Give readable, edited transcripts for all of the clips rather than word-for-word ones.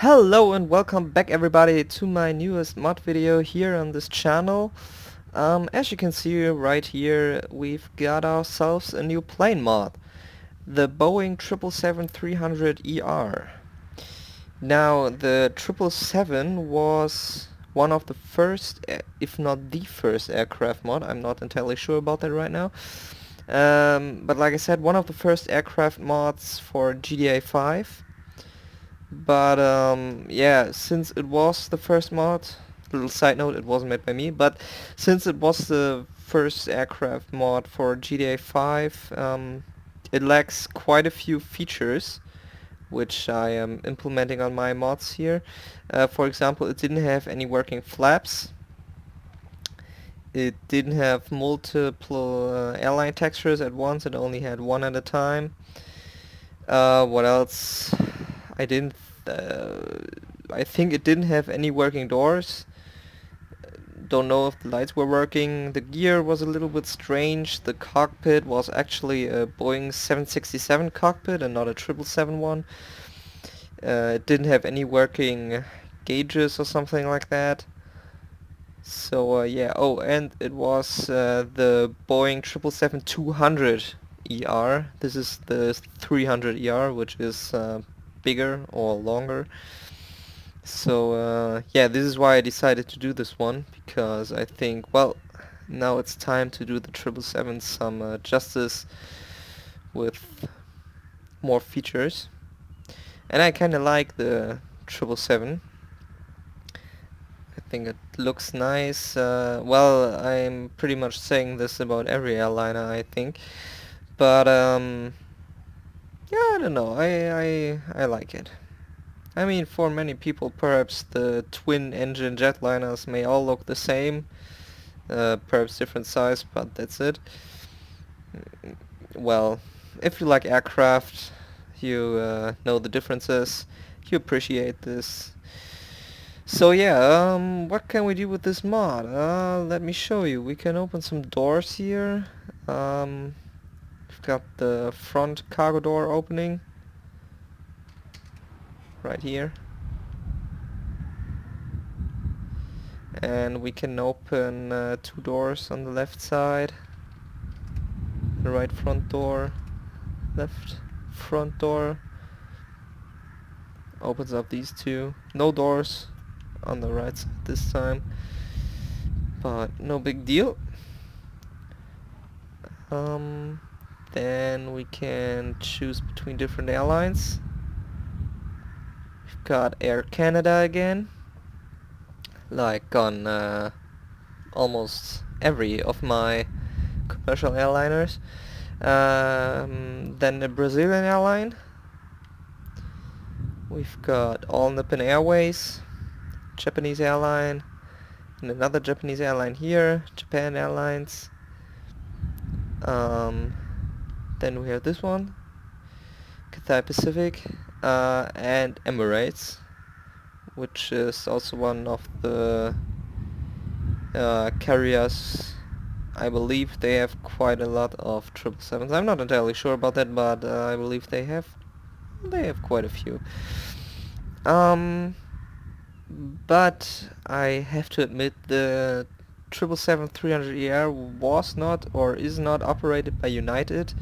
Hello and welcome back everybody to my newest mod video here on this channel. As you can see right here, we've got ourselves a new plane mod, the Boeing 777-300ER. Now the 777 was one of the first, if not the first aircraft mod. I'm not entirely sure about that right now. But like I said, one of the first aircraft mods for GTA 5. But yeah, since it was the first mod, little side note, it wasn't made by me, but since it was the first aircraft mod for GTA 5, it lacks quite a few features, which I am implementing on my mods here. For example, it didn't have any working flaps. It didn't have multiple airline textures at once, it only had one at a time. What else? I didn't I think it didn't have any working doors. Don't know if the lights were working. The gear was a little bit strange. The cockpit was actually a Boeing 767 cockpit and not a 777 one. It didn't have any working gauges or something like that. So yeah. Oh, and it was the Boeing 777-200ER. This is the 300ER, which is bigger or longer. So yeah, this is why I decided to do this one, because I think, well, now it's time to do the 777 some justice with more features. And I kinda like the 777. I think it looks nice. Well, I'm pretty much saying this about every airliner, I think. But yeah, I don't know. I like it. I mean, for many people, perhaps the twin-engine jetliners may all look the same, perhaps different size, but that's it. Well, if you like aircraft, you know the differences, you appreciate this. So yeah, what can we do with this mod? Let me show you. We can open some doors here. We've got the front cargo door opening right here. And we can open two doors on the left side. The right front door, left front door. Opens up these two. No doors on the right side this time, but no big deal. Then we can choose between different airlines. We've got Air Canada again, like on almost every of my commercial airliners. Then the Brazilian airline. We've got All Nippon Airways, Japanese airline, and another Japanese airline here, Japan Airlines. Then we have this one, Cathay Pacific, and Emirates, which is also one of the carriers. I believe they have quite a lot of 777s. I'm not entirely sure about that, but I believe they have quite a few. But I have to admit the 777-300ER was not or is not operated by United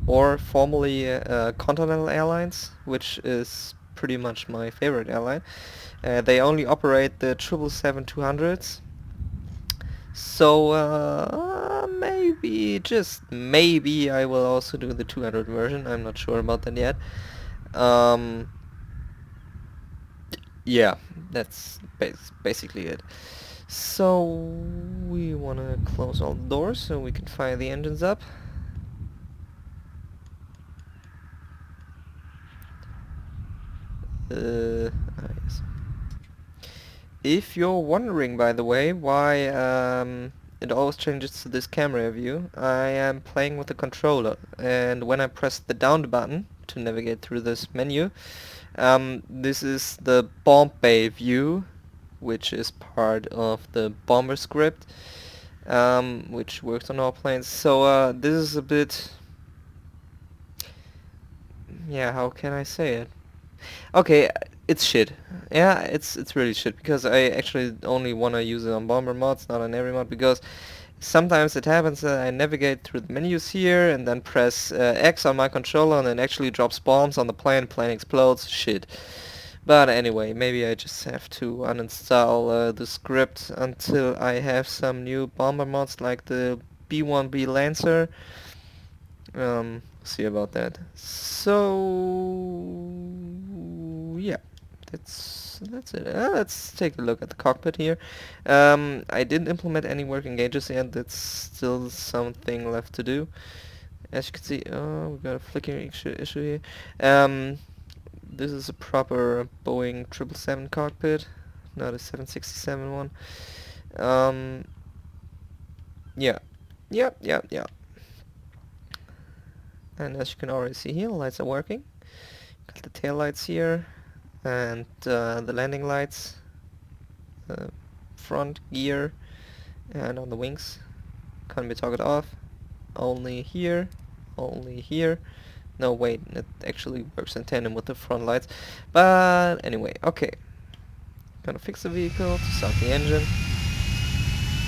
or formerly Continental Airlines, which is pretty much my favorite airline. They only operate the 777-200s. So maybe, just maybe, I will also do the 200 version. I'm not sure about that yet. Yeah, that's basically it. So we want to close all the doors so we can fire the engines up. Yes. If you're wondering, by the way, why it always changes to this camera view, I am playing with the controller, and when I press the down button to navigate through this menu, this is the bomb bay view, which is part of the bomber script, which works on all planes. So this is a bit, yeah, how can I say it? Okay, It's shit. Yeah, it's really shit because I actually only want to use it on bomber mods, not on every mod, because sometimes it happens that I navigate through the menus here and then press X on my controller and it actually drops bombs on the plane explodes, shit. But anyway, maybe I just have to uninstall the script until I have some new bomber mods like the B1B Lancer. See about that. So yeah, that's it. Let's take a look at the cockpit here. I didn't implement any working gauges yet. That's still something left to do. As you can see, oh, we got a flickering issue here. This is a proper Boeing 777 cockpit, not a 767 one. Yeah, yeah. And as you can already see here, the lights are working. Got the tail lights here, and the landing lights, front gear, and on the wings. Can't be toggled off. Only here, only here. No, wait, it actually works in tandem with the front lights. But anyway, okay. Gonna fix the vehicle to start the engine.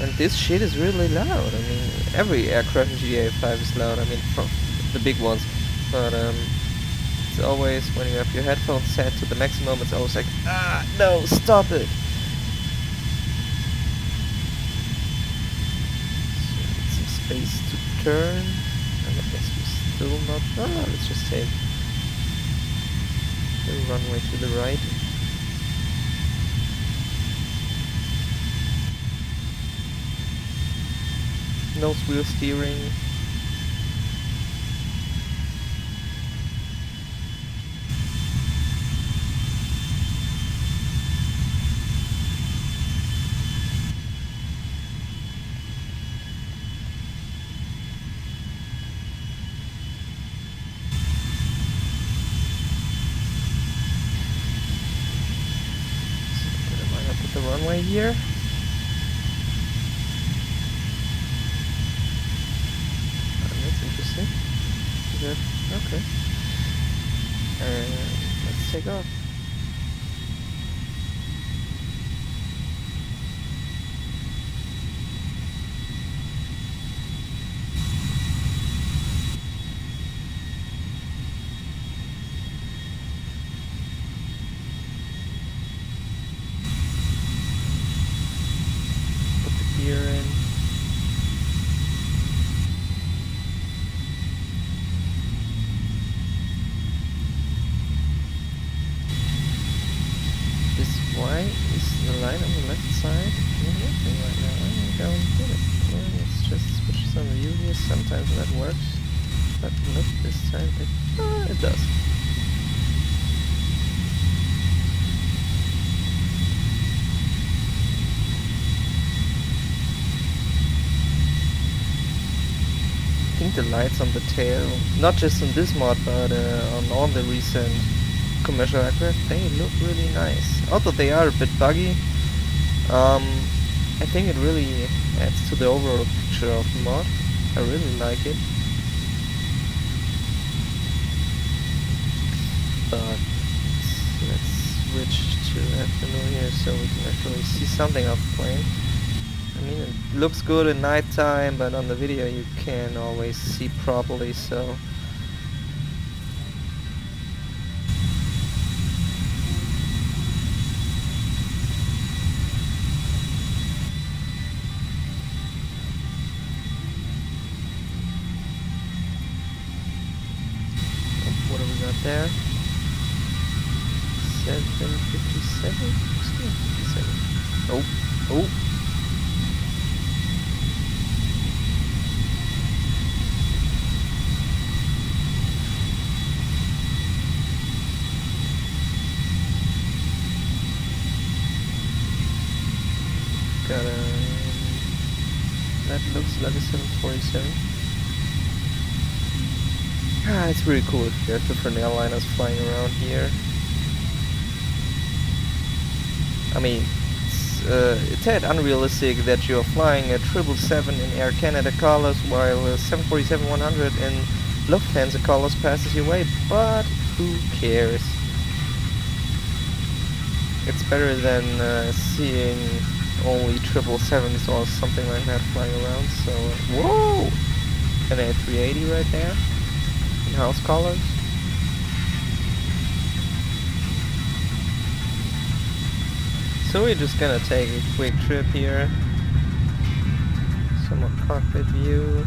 And this shit is really loud. I mean, every aircraft in GTA 5 is loud. I mean, from the big ones. But it's always, when you have your headphones set to the maximum, it's always like, ah, no, stop it. So need some space to turn. And I guess we're still not, oh, let's just take the runway to the right. Nose wheel steering. So I'm gonna line up with the runway here. Good. Okay. And let's take off. Put the gear in. Why is the light on the left side not working right now? I don't get it. Well, let's just switch some view here. Sometimes that works, but not this time. It does. I think the lights on the tail, not just in this mod, but on all the recent commercial aircraft, they look really nice. Although they are a bit buggy, I think it really adds to the overall picture of the mod. I really like it. But let's switch to afternoon here so we can actually see something of the plane. I mean, it looks good at night time, but on the video you can't always see properly, so what have we got there? 757? 57. Oh. Got a... that looks like a 747. Ah, it's really cool if you have different airliners flying around here. I mean, it's a tad unrealistic that you're flying a 777 in Air Canada colors while a 747-100 in Lufthansa colors passes your way, but who cares? it's better than seeing only 777s or something like that flying around. So, whoa! An A380 right there in house colors. So we're just gonna take a quick trip here. Some more cockpit view.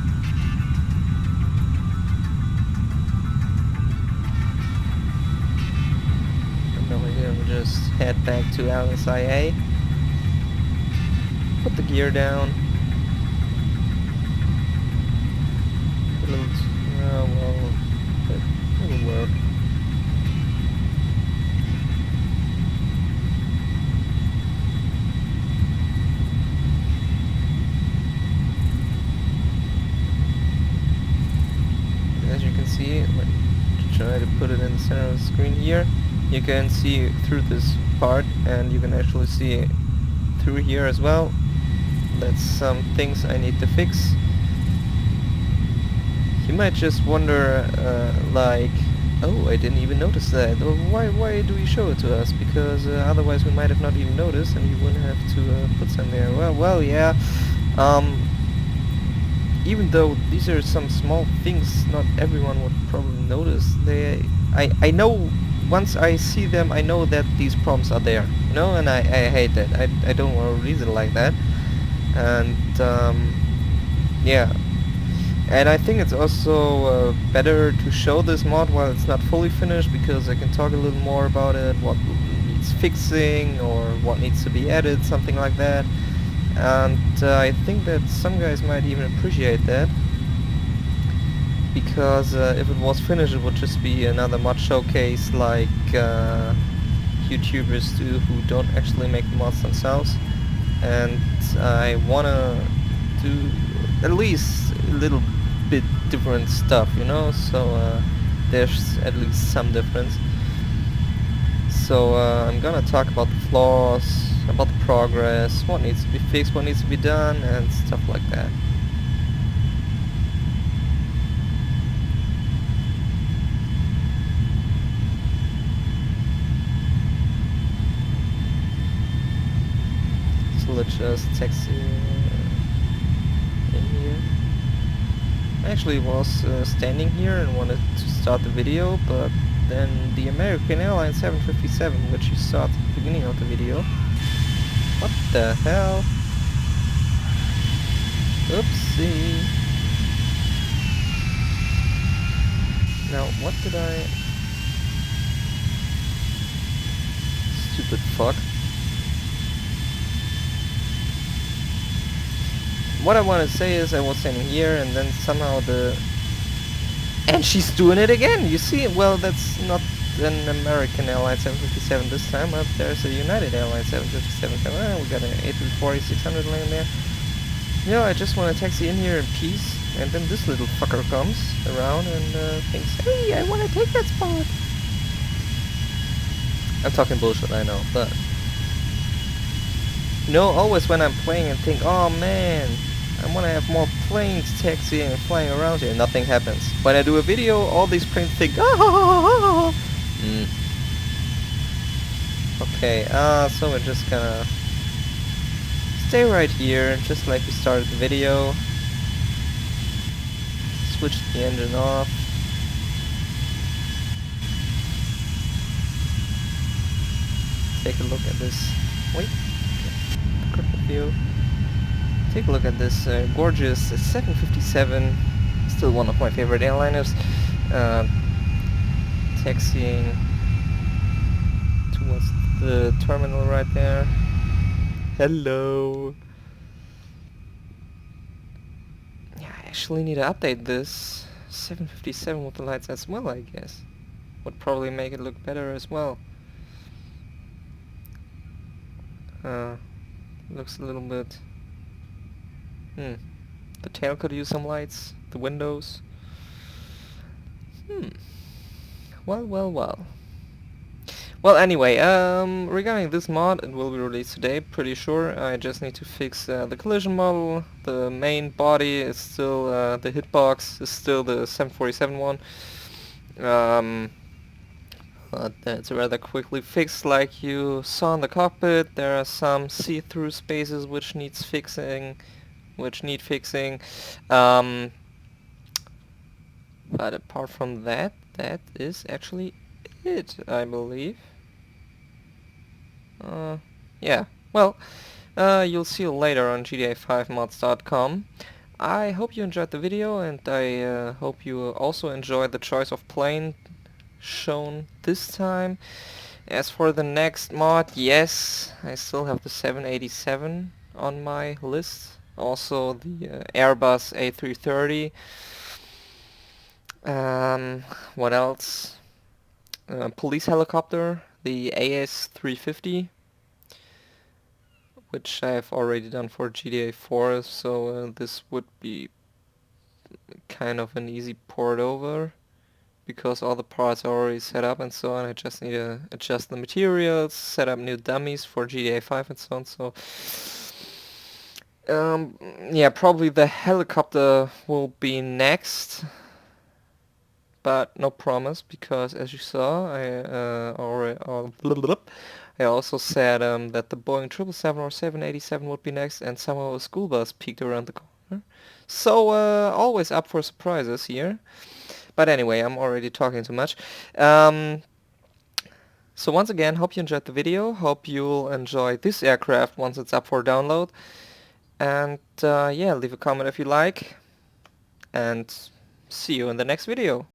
And over here we'll just head back to LSIA. Put the gear down. Well, it'll work. As you can see, let me try to put it in the center of the screen here. You can see through this part, and you can actually see through here as well. That's some things I need to fix. You might just wonder, like, oh, I didn't even notice that. Or why do you show it to us? Because otherwise we might have not even noticed, and you wouldn't have to put some there. Well, yeah. Even though these are some small things, not everyone would probably notice. I know once I see them, I know that these problems are there. You know, and I hate that. I don't want to reason like that. And yeah. And I think it's also better to show this mod while it's not fully finished, because I can talk a little more about it, what needs fixing or what needs to be added, something like that. And I think that some guys might even appreciate that, because if it was finished it would just be another mod showcase like YouTubers do who don't actually make the mods themselves. And I wanna do at least a little bit different stuff, you know, so there's at least some difference. So I'm gonna talk about the flaws, about the progress, what needs to be fixed, what needs to be done, and stuff like that. So let's just taxi in here. I actually was standing here and wanted to start the video, but then the American Airlines 757, which you saw at the beginning of the video. What the hell? Oopsie. Now, what did I... Stupid fuck. What I want to say is I was standing here and then somehow the... And she's doing it again, you see? Well, that's not an American Airlines 757 this time, but there's a United Airlines 757. We got an A340-600 laying there. You know, I just want to taxi in here in peace, and then this little fucker comes around and thinks, hey, I want to take that spot. I'm talking bullshit, I know, but... You know, always when I'm playing and think, oh man, I want to have more planes taxiing and flying around here, nothing happens. When I do a video, all these planes think, ah. Okay, so we're just gonna stay right here, just like we started the video. Switch the engine off. Take a look at this. Wait. Cockpit view. Take a look at this gorgeous 757. Still one of my favorite airliners. Taxiing towards the terminal right there. Hello. Yeah, I actually need to update this 757 with the lights as well, I guess. Would probably make it look better as well. Looks a little bit... The tail could use some lights. The windows. Well. Well, anyway, regarding this mod, it will be released today, pretty sure. I just need to fix the collision model. The main body is still, the hitbox is still the 747 one. but that's rather quickly fixed. Like you saw in the cockpit, there are some see-through spaces which need fixing. Um, but apart from that, that is actually it, I believe. Yeah, well, you'll see later on GTA5mods.com. I hope you enjoyed the video, and I hope you also enjoyed the choice of plane shown this time. As for the next mod, yes, I still have the 787 on my list. Also the Airbus A330. What else? Police helicopter, the AS350, which I've already done for GTA 4, so this would be kind of an easy port over, because all the parts are already set up and so on. I just need to adjust the materials, set up new dummies for GTA 5 and so on. So yeah, probably the helicopter will be next, but no promise, because as you saw, I also said that the Boeing 777 or 787 would be next, and somehow a school bus peeked around the corner. So always up for surprises here. But anyway, I'm already talking too much. So once again, hope you enjoyed the video. Hope you'll enjoy this aircraft once it's up for download. And yeah, leave a comment if you like. And see you in the next video.